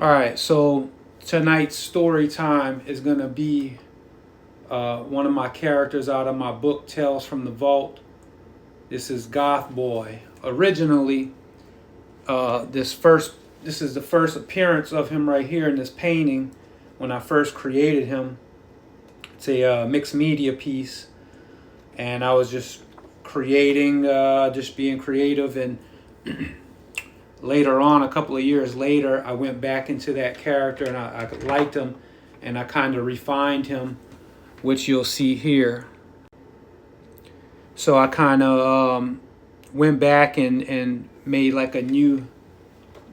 All right, so tonight's story time is going to be one of my characters out of my book, Tales from the Vault. This is Goth Boy. Originally, this is the first appearance of him right here in this painting when I first created him. It's a mixed media piece, and I was just creating, just being creative, and later on, a couple of years later, I went back into that character and I liked him, and I kind of refined him, which you'll see here. So I kind of went back and made like a new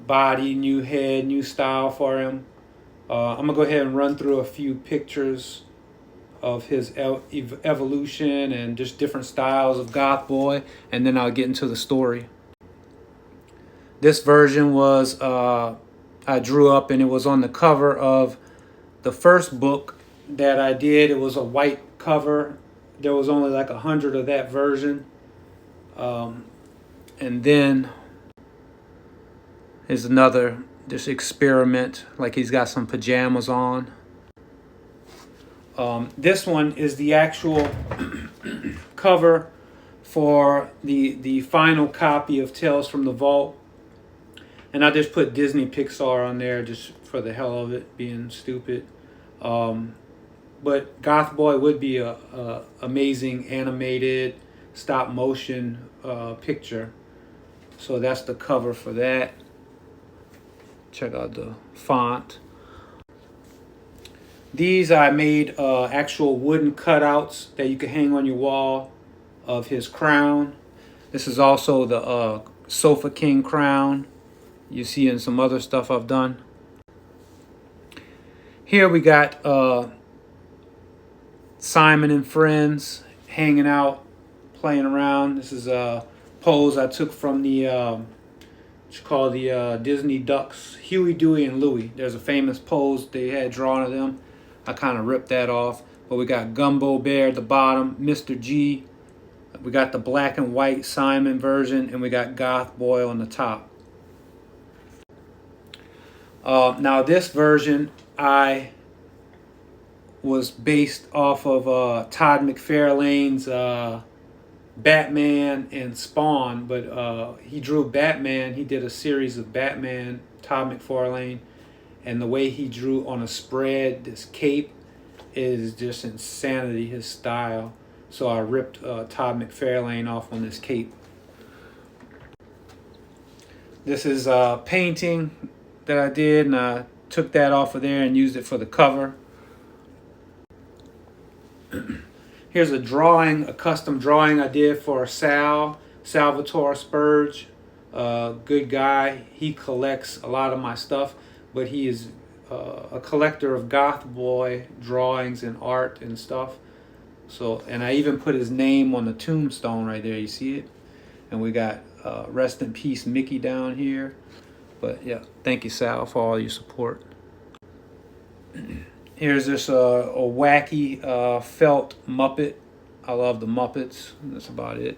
body, new head, new style for him. I'm going to go ahead and run through a few pictures of his evolution and just different styles of Goth Boy, and then I'll get into the story. This version was, I drew up, and it was on the cover of the first book that I did. It was a white cover. There was only like 100 of that version. And then here's another, this experiment, like he's got some pajamas on. This one is the actual cover for the final copy of Tales from the Vault. And I just put Disney Pixar on there just for the hell of it, being stupid. But Goth Boy would be a amazing animated stop motion picture. So that's the cover for that. Check out the font. These I made actual wooden cutouts that you can hang on your wall of his crown. This is also the Sofa King crown you see in some other stuff I've done. Here we got Simon and friends hanging out, playing around. This is a pose I took from the what you call the Disney Ducks, Huey, Dewey, and Louie. There's a famous pose they had drawn of them. I kind of ripped that off. But we got Gumbo Bear at the bottom, Mr. G. We got the black and white Simon version, and we got Goth Boy on the top. Now this version I was based off of Todd McFarlane's Batman and Spawn, but he drew Batman. He did a series of Batman, Todd McFarlane, and the way he drew on a spread, this cape, is just insanity, his style. So I ripped Todd McFarlane off on this cape. This is a painting that I did, and I took that off of there and used it for the cover. Here's a drawing, a custom drawing I did for Salvatore Spurge. Good guy. He collects a lot of my stuff, but he is a collector of Goth Boy drawings and art and stuff. So, and I even put his name on the tombstone right there. You see it? And we got rest in peace Mickey down here. But yeah, thank you, Sal, for all your support. Here's this a wacky felt Muppet. I love the Muppets. That's about it.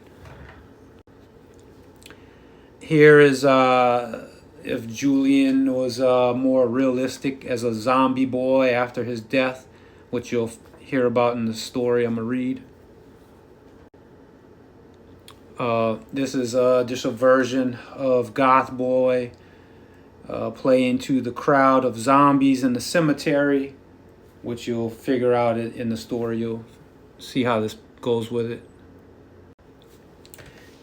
Here is if Julian was more realistic as a zombie boy after his death, which you'll hear about in the story I'm going to read. This is just a version of Goth Boy playing to the crowd of zombies in the cemetery, which you'll figure out in the story. You'll see how this goes with it.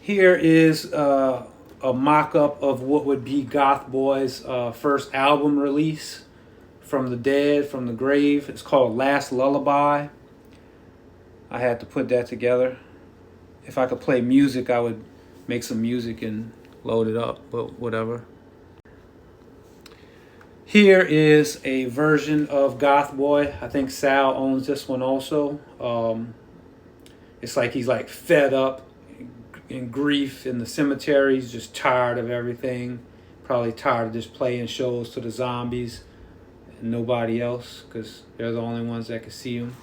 Here is a mock-up of what would be Goth Boy's first album release, From the Dead, From the Grave. It's called Last Lullaby. I had to put that together. If I could play music, I would make some music and load it up, but whatever. Here is a version of Goth Boy. I think Sal owns this one also. It's like he's like fed up in grief in the cemetery. He's just tired of everything. Probably tired of just playing shows to the zombies and nobody else, because they're the only ones that can see him.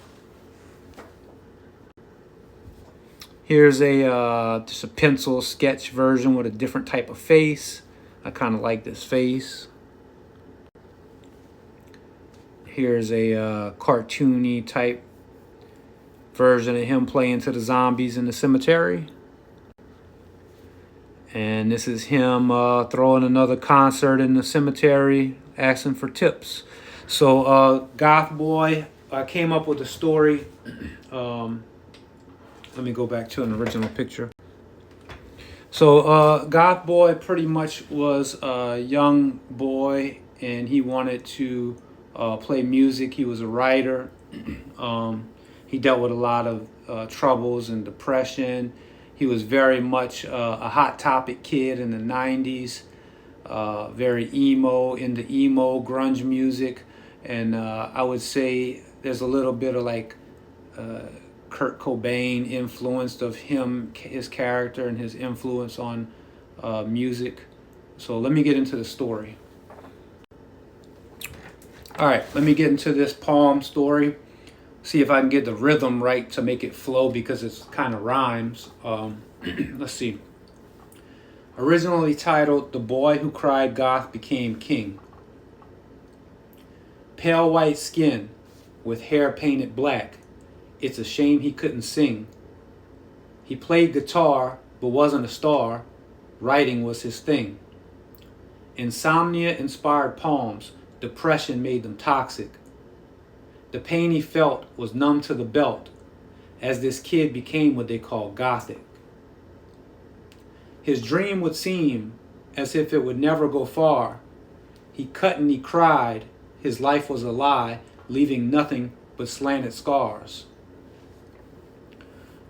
Here's a just a pencil sketch version with a different type of face. I kind of like this face. Here's a cartoony type version of him playing to the zombies in the cemetery. And this is him throwing another concert in the cemetery, asking for tips. So Goth Boy, I came up with a story. Let me go back to an original picture. So Goth Boy pretty much was a young boy, and he wanted to play music. He was a writer. He dealt with a lot of troubles and depression. He was very much a hot topic kid in the 90s, very emo, into emo, grunge music. And I would say there's a little bit of like Kurt Cobain influenced of him, his character, and his influence on music. So let me get into the story. All right, let me get into this poem story. See if I can get the rhythm right to make it flow, because it's kind of rhymes. Let's see. Originally titled "The Boy Who Cried Goth Became King." Pale white skin with hair painted black. It's a shame he couldn't sing. He played guitar but wasn't a star. Writing was his thing. Insomnia-inspired poems. Depression made them toxic. The pain he felt was numb to the belt, as this kid became what they call gothic. His dream would seem as if it would never go far. He cut and he cried. His life was a lie, leaving nothing but slanted scars.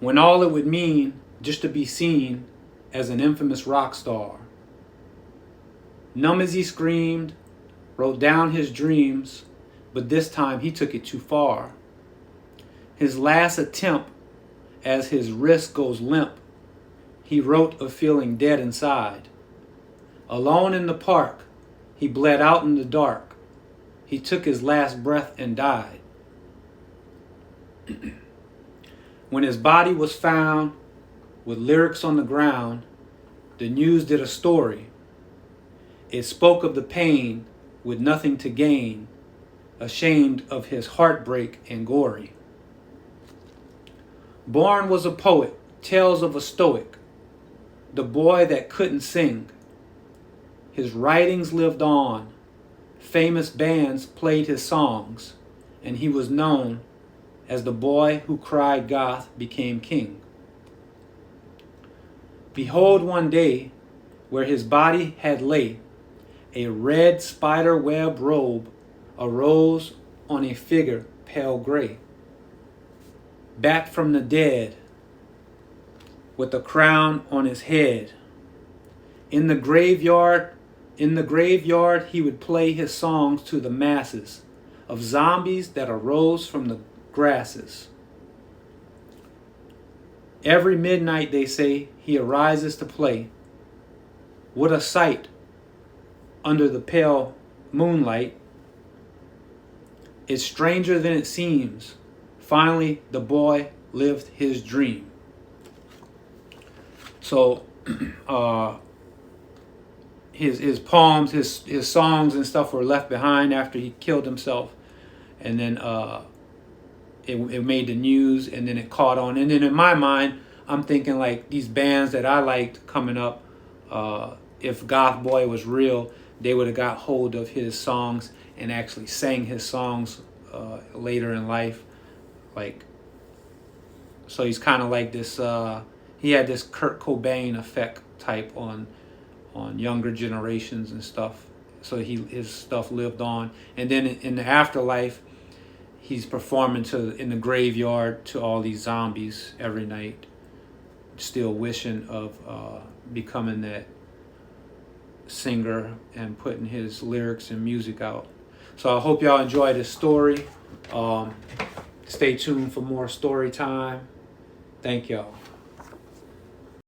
When all it would mean just to be seen as an infamous rock star. Numb as he screamed, wrote down his dreams, but this time he took it too far. His last attempt, as his wrist goes limp, he wrote of feeling dead inside. Alone in the park, he bled out in the dark. He took his last breath and died. When his body was found with lyrics on the ground, the news did a story. It spoke of the pain with nothing to gain, ashamed of his heartbreak and gory. Born was a poet, tales of a stoic, the boy that couldn't sing. His writings lived on, famous bands played his songs, and he was known as the boy who cried goth became king. Behold one day, where his body had lay, a red spider web robe arose on a figure pale gray. Back from the dead, with a crown on his head. In the graveyard, he would play his songs to the masses of zombies that arose from the grasses. Every midnight, they say, he arises to play. What a sight under the pale moonlight. It's stranger than it seems. Finally, the boy lived his dream. So, his poems, his songs and stuff were left behind after he killed himself, and then it made the news, and then it caught on. And then in my mind, I'm thinking like these bands that I liked coming up, if Goth Boy was real, they would have got hold of his songs and actually sang his songs later in life. Like, so he's kind of like this, he had this Kurt Cobain effect type on younger generations and stuff. So his stuff lived on. And then in the afterlife, he's performing in the graveyard to all these zombies every night, still wishing of becoming that singer and putting his lyrics and music out. So I hope y'all enjoy this story. Stay tuned for more story time. Thank y'all.